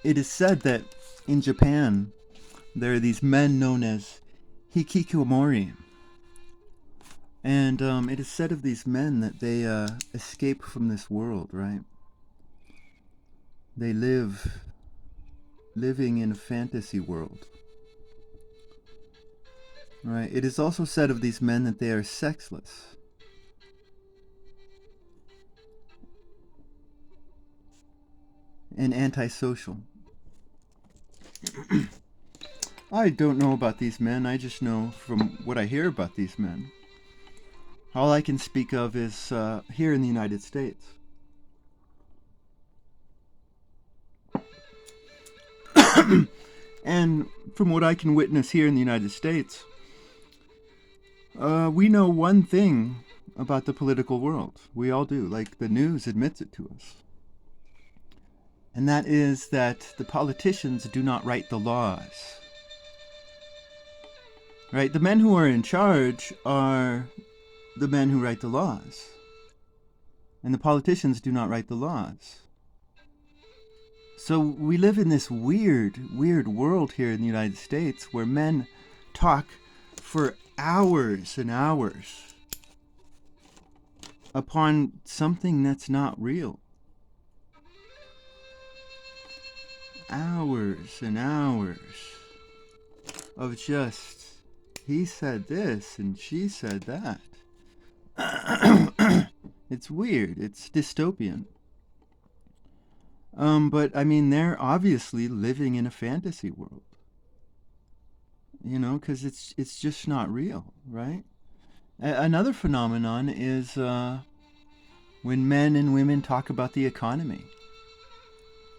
It is said that in Japan there are these men known as hikikomori, and it is said of these men that they escape from this world, right? They living in a fantasy world, right? It is also said of these men that they are sexless. And antisocial. I don't know about these men. I just know from what I hear about these men. All I can speak of is here in the United States. And from what I can witness here in the United States, we know one thing about the political world. We all do. Like, the news admits it to us. And that is that the politicians do not write the laws. Right? The men who are in charge are the men who write the laws. And the politicians do not write the laws. So we live in this weird world here in the United States where men talk for hours and hours upon something that's not real. Hours and hours of just, he said this and she said that. It's weird. It's dystopian. But I mean, they're obviously living in a fantasy world. You know, because it's just not real, right? Another phenomenon is when men and women talk about the economy.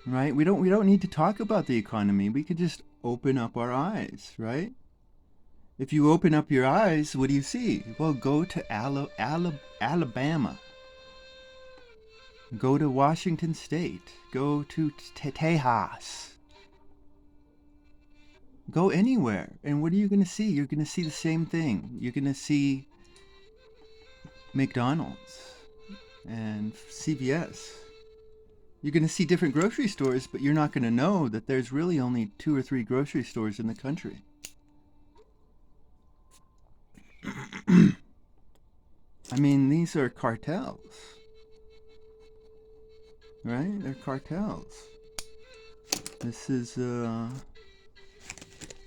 Right? We don't need to talk about the economy. We could just open up our eyes, right? If you open up your eyes, what do you see? Well, go to Alabama. Go to Washington State. Go to Tejas. Go anywhere. And what are you going to see? You're going to see the same thing. You're going to see McDonald's and CVS. You're going to see different grocery stores, but you're not going to know that there's really only 2 or 3 grocery stores in the country. I mean, these are cartels. Right? They're cartels. This is,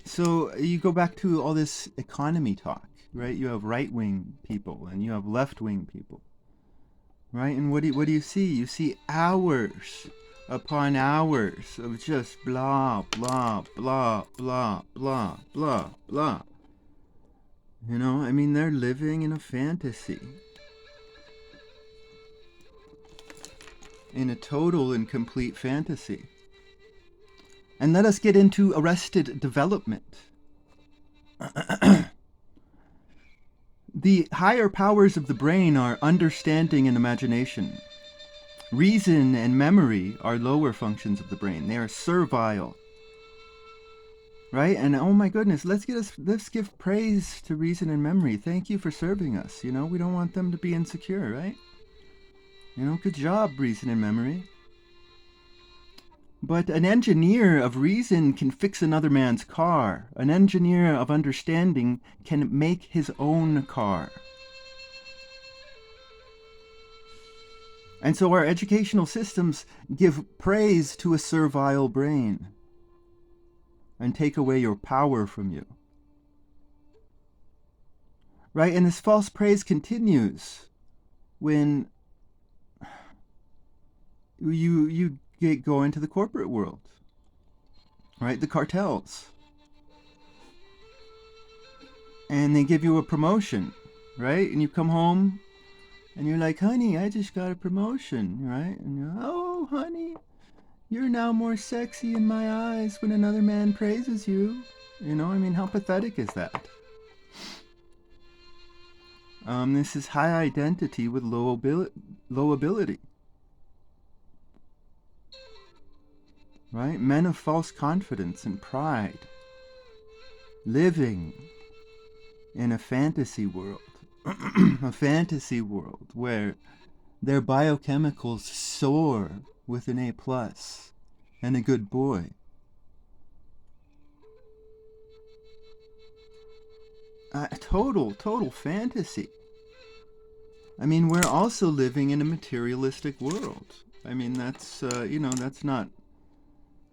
So you go back to all this economy talk, right? You have right-wing people and you have left-wing people. Right? And what do you see? You see hours upon hours of just blah, blah, blah, blah, blah, blah, blah. You know, I mean, they're living in a fantasy. In a total and complete fantasy. And let us get into Arrested Development. The higher powers of the brain are understanding and imagination. Reason and memory are lower functions of the brain. They are servile. Right? And oh my goodness, let's give praise to reason and memory. Thank you for serving us. You know, we don't want them to be insecure, right? You know, good job, reason and memory. But an engineer of reason can fix another man's car. An engineer of understanding can make his own car. And so our educational systems give praise to a servile brain and take away your power from you. Right? And this false praise continues when you go into the corporate world, right? The cartels. And they give you a promotion, right? And you come home and you're like, honey, I just got a promotion, right? And you're, oh, honey, you're now more sexy in my eyes when another man praises you. You know, I mean, how pathetic is that? This is high identity with low ability. Right? Men of false confidence and pride, living in a fantasy world, a fantasy world where their biochemicals soar with an A+. and a good boy. Total fantasy. I mean, we're also living in a materialistic world. I mean, that's, that's not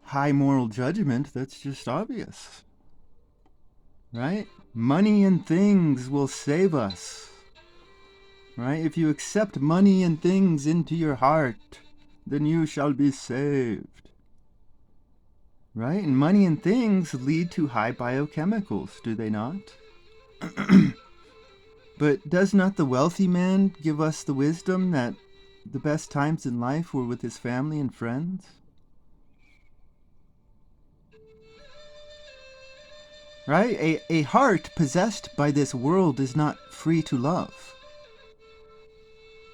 high moral judgment. That's just obvious. Right? Money and things will save us. Right? If you accept money and things into your heart, then you shall be saved. Right? And money and things lead to high biochemicals, do they not? But does not the wealthy man give us the wisdom that the best times in life were with his family and friends? Right? A heart possessed by this world is not free to love.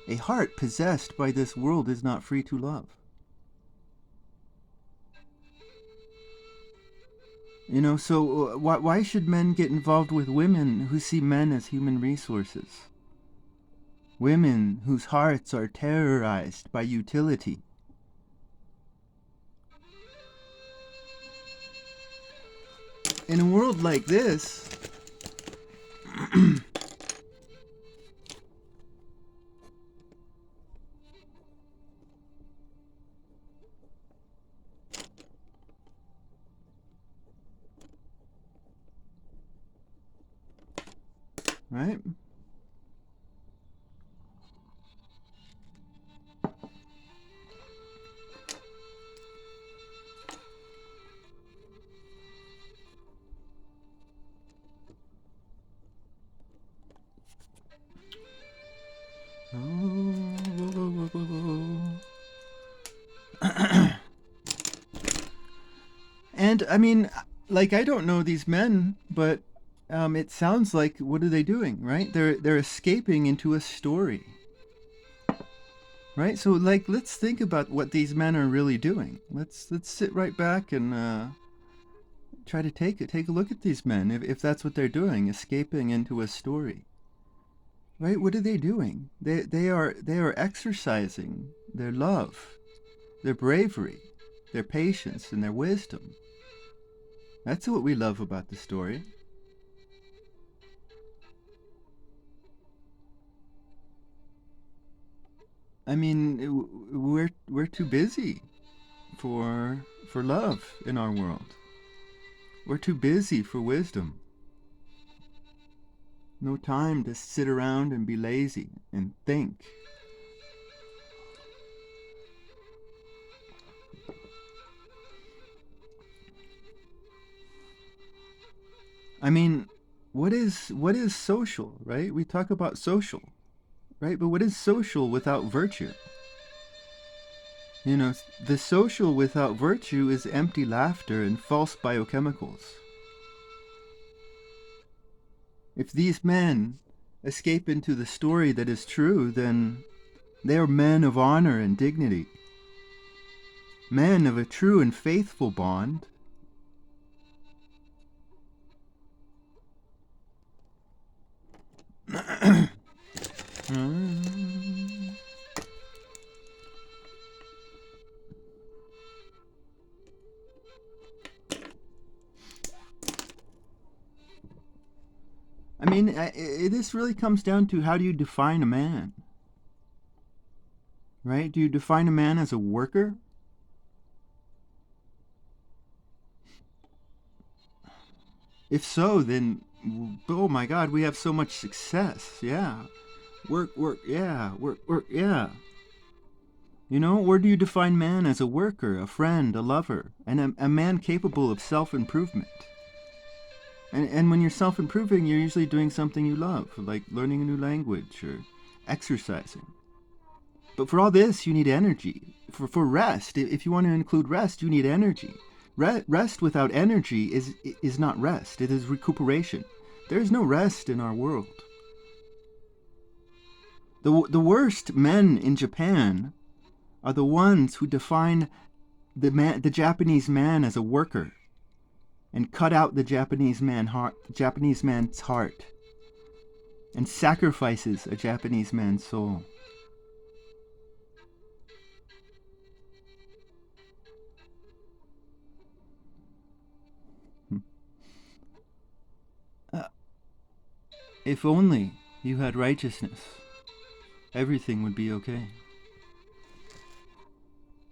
A heart possessed by this world is not free to love. So why should men get involved with women who see men as human resources? Women whose hearts are terrorized by utility. In a world like this, right? And I mean, like, I don't know these men, but it sounds like, what are they doing, right? They're escaping into a story, right? So, like, let's think about what these men are really doing. Let's sit right back and try to take a look at these men, if that's what they're doing, escaping into a story. Right? What are they doing? They are exercising their love, their bravery, their patience, and their wisdom. That's what we love about the story. I mean, we're too busy for love in our world. We're too busy for wisdom. No time to sit around and be lazy and think. I mean, what is social, right? We talk about social, right? But what is social without virtue? The social without virtue is empty laughter and false biochemicals. If these men escape into the story that is true, then they are men of honor and dignity, men of a true and faithful bond. I mean, this really comes down to, how do you define a man? Right? Do you define a man as a worker? If so, then, oh my God, we have so much success. Yeah. Work, yeah. Work, yeah. Or do you define man as a worker, a friend, a lover, and a man capable of self-improvement? And when you're self-improving, you're usually doing something you love, like learning a new language or exercising. But for all this, you need energy. For rest, if you want to include rest, you need energy. Rest without energy is not rest. It is recuperation. There is no rest in our world. The worst men in Japan are the ones who define the Japanese man as a worker, and cut out the Japanese man's heart, and sacrifices a Japanese man's soul. If only you had righteousness, everything would be okay.